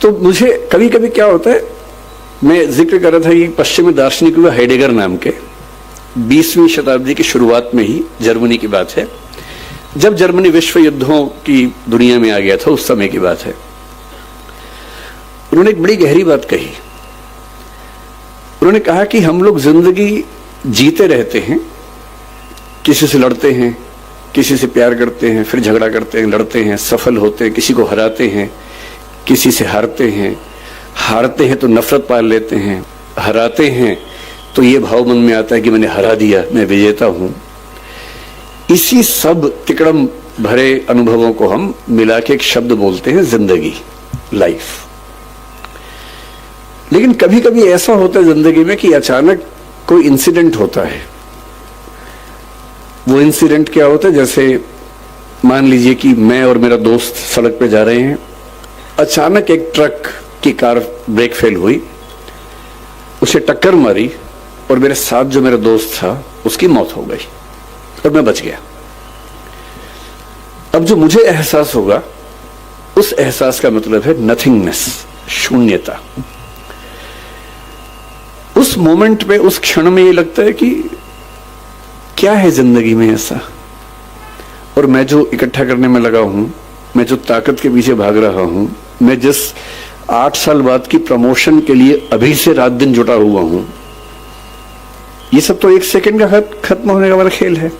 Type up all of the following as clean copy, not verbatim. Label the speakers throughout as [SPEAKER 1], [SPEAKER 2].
[SPEAKER 1] तो मुझे कभी कभी क्या होता है, मैं जिक्र कर रहा था कि पश्चिमी दार्शनिक हुआ हाइडेगर नाम के, 20वीं शताब्दी की शुरुआत में ही जर्मनी की बात है, जब जर्मनी विश्व युद्धों की दुनिया में आ गया था, उस समय की बात है। उन्होंने एक बड़ी गहरी बात कही। उन्होंने कहा कि हम लोग जिंदगी जीते रहते हैं, किसी से लड़ते हैं, किसी से प्यार करते हैं, फिर झगड़ा करते हैं, लड़ते हैं, सफल होते हैं, किसी को हराते हैं, किसी से हारते हैं, हारते हैं तो नफरत पाल लेते हैं, हराते हैं तो ये भाव मन में आता है कि मैंने हरा दिया, मैं विजेता हूं। इसी सब तिकड़म भरे अनुभवों को हम मिला के एक शब्द बोलते हैं जिंदगी, लाइफ। लेकिन कभी कभी ऐसा होता है जिंदगी में कि अचानक कोई इंसिडेंट होता है। वो इंसिडेंट क्या होता है, जैसे मान लीजिए कि मैं और मेरा दोस्त सड़क पे जा रहे हैं, अचानक एक ट्रक की कार ब्रेक फेल हुई, उसे टक्कर मारी और मेरे साथ जो मेरा दोस्त था उसकी मौत हो गई और मैं बच गया। अब जो मुझे एहसास होगा, उस एहसास का मतलब है नथिंगनेस, शून्यता। उस मोमेंट पे, उस क्षण में ये लगता है कि क्या है जिंदगी में ऐसा, और मैं जो इकट्ठा करने में लगा हूं, मैं जो ताकत के पीछे भाग रहा हूं, मैं जिस 8 साल बाद की प्रमोशन के लिए अभी से रात दिन जुटा हुआ हूं, ये सब तो 1 सेकंड का खत्म होने वाला खेल है।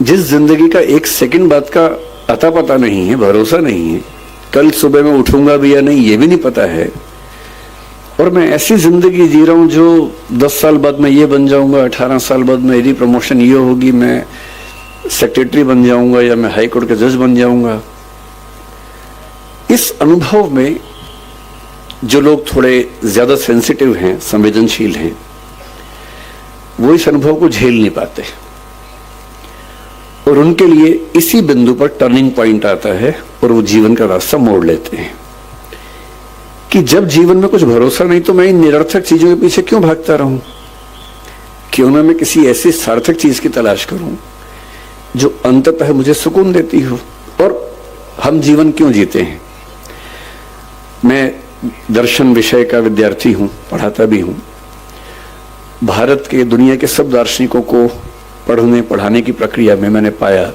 [SPEAKER 1] जिस जिंदगी का 1 सेकंड बाद का अता पता नहीं है, भरोसा नहीं है, कल सुबह में उठूंगा भी या नहीं ये भी नहीं पता है, और मैं ऐसी जिंदगी जी रहा हूं जो 10 साल बाद मैं ये बन जाऊंगा, 18 साल बाद मेरी प्रमोशन ये होगी, मैं सेक्रेटरी बन जाऊंगा या मैं हाई कोर्ट का जज बन जाऊंगा। इस अनुभव में जो लोग थोड़े ज्यादा सेंसिटिव हैं, संवेदनशील हैं, वो इस अनुभव को झेल नहीं पाते, और उनके लिए इसी बिंदु पर टर्निंग पॉइंट आता है और वो जीवन का रास्ता मोड़ लेते हैं कि जब जीवन में कुछ भरोसा नहीं तो मैं इन निरर्थक चीजों के पीछे क्यों भागता रहूं, क्यों ना मैं किसी ऐसी सार्थक चीज की तलाश करूं जो अंततः मुझे सुकून देती हो। और हम जीवन क्यों जीते हैं? मैं दर्शन विषय का विद्यार्थी हूं, पढ़ाता भी हूं। भारत के, दुनिया के सब दार्शनिकों को पढ़ने पढ़ाने की प्रक्रिया में मैंने पाया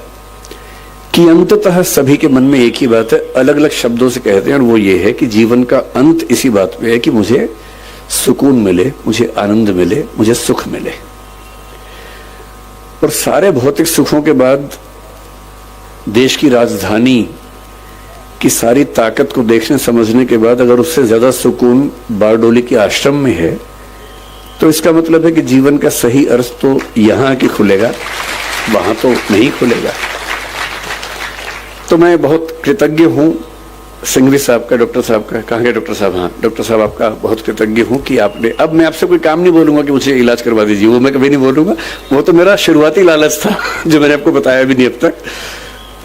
[SPEAKER 1] कि अंततः सभी के मन में एक ही बात है, अलग अलग शब्दों से कहते हैं, और वो ये है कि जीवन का अंत इसी बात पे है कि मुझे सुकून मिले, मुझे आनंद मिले, मुझे सुख मिले। और सारे भौतिक सुखों के बाद देश की राजधानी की सारी ताकत को देखने समझने के बाद अगर उससे ज्यादा सुकून बारडोली के आश्रम में है, तो इसका मतलब है कि जीवन का सही अर्थ तो यहां आके खुलेगा, वहां तो नहीं खुलेगा। तो मैं बहुत कृतज्ञ हूं सिंघवी साहब का, डॉक्टर साहब का, कहाँ गए डॉक्टर साहब? हाँ, डॉक्टर साहब आपका बहुत कृतज्ञ हूं कि आपने, अब मैं आपसे कोई काम नहीं बोलूंगा कि मुझे इलाज करवा दीजिए, वो मैं कभी नहीं बोलूंगा, वो तो मेरा शुरुआती लालच था जो मैंने आपको बताया भी नहीं अब तक,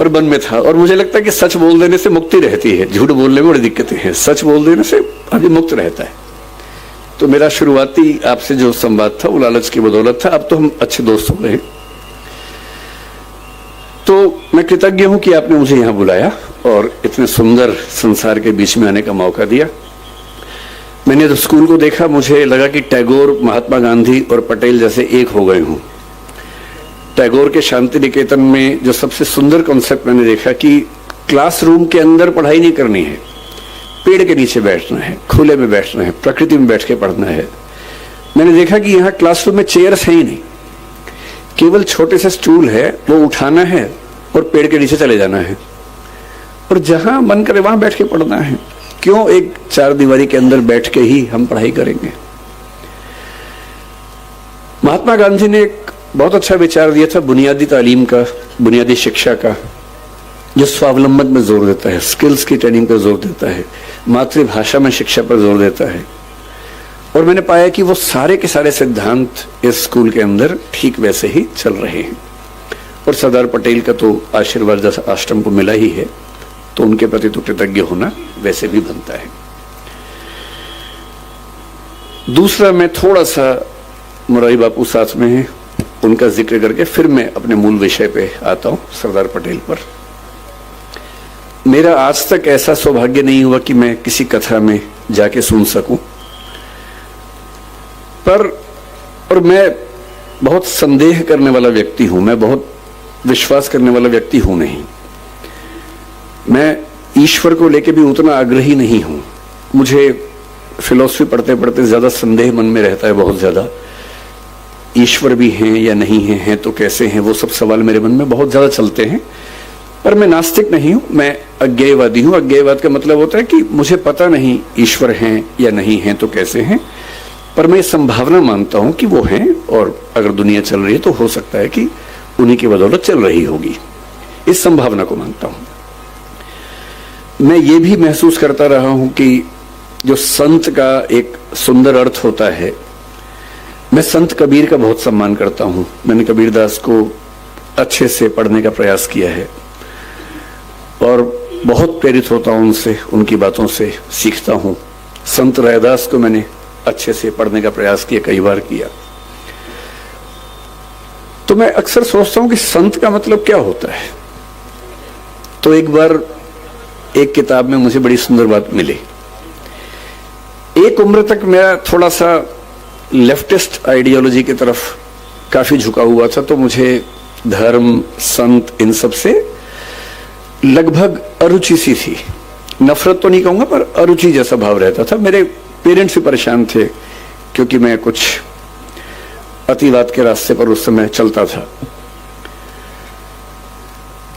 [SPEAKER 1] और मन में था। और मुझे लगता है कि सच बोल देने से मुक्ति रहती है, झूठ बोलने में बड़ी दिक्कतें हैं, सच बोल देने से आदमी मुक्त रहता है। तो मेरा शुरुआती आपसे जो संवाद था वो लालच की बदौलत था, अब तो हम अच्छे दोस्त हो गए। तो मैं कृतज्ञ हूं कि आपने मुझे यहां बुलाया और इतने सुंदर संसार के बीच में आने का मौका दिया। मैंने जब स्कूल को देखा, मुझे लगा कि टैगोर, महात्मा गांधी और पटेल जैसे एक हो गए हूं। टैगोर के शांति निकेतन में जो सबसे सुंदर कॉन्सेप्ट मैंने देखा कि क्लासरूम के अंदर पढ़ाई नहीं करनी है, पेड़ के नीचे बैठना है, खुले में बैठना है, प्रकृति में बैठ के पढ़ना है। मैंने देखा कि यहाँ क्लासरूम में चेयर्स है ही नहीं, केवल छोटे से स्टूल है, वो उठाना है और पेड़ के नीचे चले जाना है, और जहां मन करे वहां बैठ के पढ़ना है। क्यों एक 4 दीवारी के अंदर बैठ के ही हम पढ़ाई करेंगे? महात्मा गांधी ने एक बहुत अच्छा विचार दिया था बुनियादी तालीम का, बुनियादी शिक्षा का, जो स्वावलंबन में जोर देता है, स्किल्स की ट्रेनिंग पर जोर देता है, मातृभाषा में शिक्षा पर जोर देता है। और मैंने पाया कि वो सारे के सारे सिद्धांत इस स्कूल के अंदर ठीक वैसे ही चल रहे हैं। और सरदार पटेल का तो आशीर्वाद जैसा आश्रम को मिला ही है, तो उनके प्रति तो कृतज्ञ होना वैसे भी बनता है। दूसरा, मैं थोड़ा सा मुरारी बापू साथ में है, उनका जिक्र करके फिर मैं अपने मूल विषय पे आता हूं, सरदार पटेल पर। मेरा आज तक ऐसा सौभाग्य नहीं हुआ कि मैं किसी कथा में जाके सुन सकूं, और मैं बहुत संदेह करने वाला व्यक्ति हूं, मैं बहुत विश्वास करने वाला व्यक्ति हूं नहीं। मैं ईश्वर को लेके भी उतना आग्रही नहीं हूं। मुझे फिलॉसफी पढ़ते पढ़ते ज्यादा संदेह मन में रहता है, बहुत ज्यादा। ईश्वर भी हैं या नहीं हैं तो कैसे हैं, वो सब सवाल मेरे मन में बहुत ज्यादा चलते हैं। पर मैं नास्तिक नहीं हूं, मैं अज्ञेयवादी हूं। अज्ञेयवाद का मतलब होता है कि मुझे पता नहीं ईश्वर हैं या नहीं हैं तो कैसे हैं, पर मैं संभावना मानता हूं कि वो हैं, और अगर दुनिया चल रही है तो हो सकता है कि उन्हीं की बदौलत चल रही होगी। इस संभावना को मानता हूं। मैं ये भी महसूस करता रहा हूं कि जो संत का एक सुंदर अर्थ होता है, मैं संत कबीर का बहुत सम्मान करता हूं। मैंने कबीरदास को अच्छे से पढ़ने का प्रयास किया है और बहुत प्रेरित होता हूं उनसे, उनकी बातों से सीखता हूं। संत रैदास को मैंने अच्छे से पढ़ने का प्रयास किया, कई बार किया। तो मैं अक्सर सोचता हूं कि संत का मतलब क्या होता है। तो एक बार एक किताब में मुझे बड़ी सुंदर बात मिली। एक उम्र तक मेरा थोड़ा सा लेफ्टिस्ट आइडियोलॉजी की तरफ काफी झुका हुआ था, तो मुझे धर्म, संत, इन सब से लगभग अरुचि सी थी। नफरत तो नहीं कहूंगा, पर अरुचि जैसा भाव रहता था। मेरे पेरेंट्स भी परेशान थे क्योंकि मैं कुछ अतिवाद के रास्ते पर उस समय चलता था।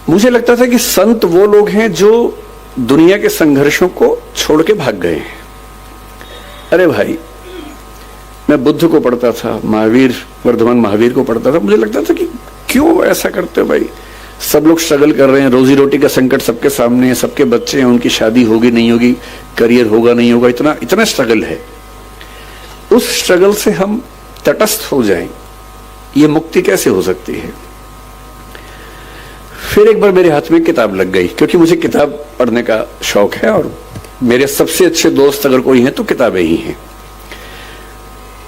[SPEAKER 1] मुझे लगता था कि संत वो लोग हैं जो दुनिया के संघर्षों को छोड़ के भाग गए हैं। अरे भाई, मैं बुद्ध को पढ़ता था, महावीर, वर्धमान महावीर को पढ़ता था। मुझे लगता था कि क्यों ऐसा करते हो भाई, सब लोग स्ट्रगल कर रहे हैं, रोजी रोटी का संकट सबके सामने है, सबके बच्चे हैं, उनकी शादी होगी नहीं होगी, करियर होगा नहीं होगा, इतना इतना स्ट्रगल है। उस स्ट्रगल से हम तटस्थ हो जाएं, ये मुक्ति कैसे हो सकती है। फिर एक बार मेरे हाथ में किताब लग गई, क्योंकि मुझे किताब पढ़ने का शौक है और मेरे सबसे अच्छे दोस्त अगर कोई हैं तो किताबें ही हैं।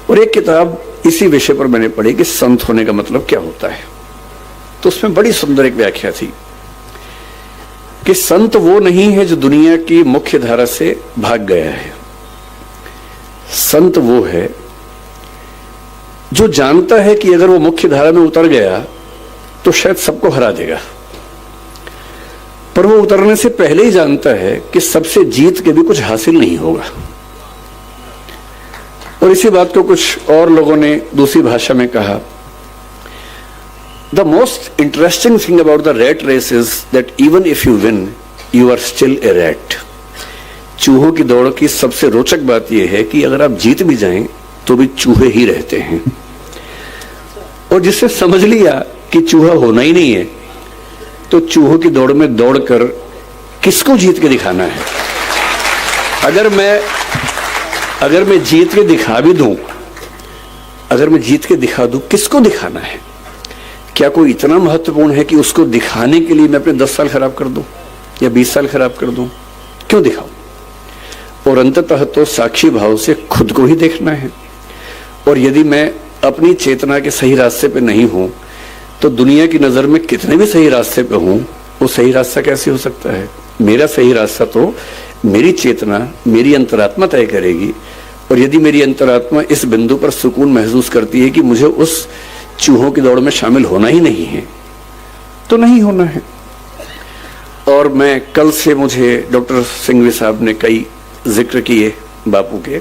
[SPEAKER 1] और एक किताब इसी विषय पर मैंने पढ़ी कि संत होने का मतलब क्या होता है। तो उसमें बड़ी सुंदर एक व्याख्या थी कि संत वो नहीं है जो दुनिया की मुख्य धारा से भाग गया है। संत वो है जो जानता है कि अगर वो मुख्य धारा में उतर गया तो शायद सबको हरा देगा, पर वो उतरने से पहले ही जानता है कि सबसे जीत के भी कुछ हासिल नहीं होगा। और इसी बात को कुछ और लोगों ने दूसरी भाषा में कहा, The most interesting thing about the rat race is that even if you win, you are still a rat. चूहों की दौड़ की सबसे रोचक बात यह है कि अगर आप जीत भी जाएं तो भी चूहे ही रहते हैं। और जिससे समझ लिया कि चूहा होना ही नहीं है, तो चूहों की दौड़ में दौड़कर किसको जीत के दिखाना है। अगर मैं जीत के दिखा भी दूं, अगर मैं जीत के दिखा दूं, किसको दिखाना है। क्या कोई इतना महत्वपूर्ण है कि उसको दिखाने के लिए मैं अपने 10 साल खराब कर दूं या 20 साल खराब कर दूं? क्यों दिखाऊं? और अंततः तो साक्षी भाव से खुद को ही देखना है। और यदि मैं अपनी चेतना के सही रास्ते पे नहीं हूं तो दुनिया की नजर में कितने भी सही रास्ते पे हूं, वो सही रास्ता कैसे हो सकता है। मेरा सही रास्ता तो मेरी चेतना, मेरी अंतरात्मा तय करेगी। और यदि मेरी अंतरात्मा इस बिंदु पर सुकून महसूस करती है कि मुझे उस चूहों की दौड़ में शामिल होना ही नहीं है, तो नहीं होना है। और मैं कल से, मुझे डॉक्टर सिंघवी साहब ने कई जिक्र किए बापू के,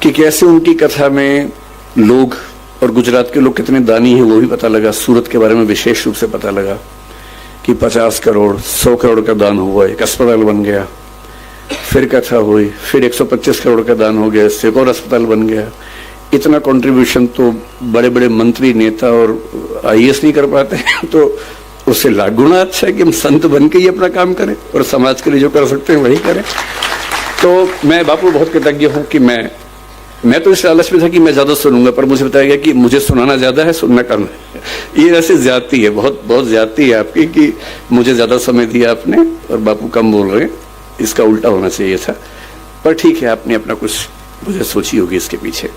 [SPEAKER 1] कि कैसे उनकी कथा में लोग, और गुजरात के लोग कितने दानी हैं वो भी पता लगा। सूरत के बारे में विशेष रूप से पता लगा कि 50 करोड़ 100 करोड़ का दान हुआ, एक अस्पताल बन गया। फिर कथा हुई, फिर 125 करोड़ का दान हो गया, इससे एक और अस्पताल बन गया। इतना कंट्रीब्यूशन तो बड़े बड़े मंत्री, नेता और आईएएस नहीं कर पाते। तो उससे लाख गुना अच्छा है कि हम संत बन के ही अपना काम करें और समाज के लिए जो कर सकते हैं वही करें। तो मैं बापू बहुत कृतज्ञ हूं कि मैं तो इस लालच में था कि मैं ज्यादा सुनूंगा, पर मुझे बताया गया कि मुझे सुनाना ज्यादा है, सुनना कम है। ये वैसे ज्यादती है, बहुत बहुत ज्यादती है आपकी कि मुझे ज्यादा समय दिया आपने और बापू कम बोल रहे हैं। इसका उल्टा होना चाहिए था, पर ठीक है, आपने अपना कुछ मुझे सोची होगी इसके पीछे।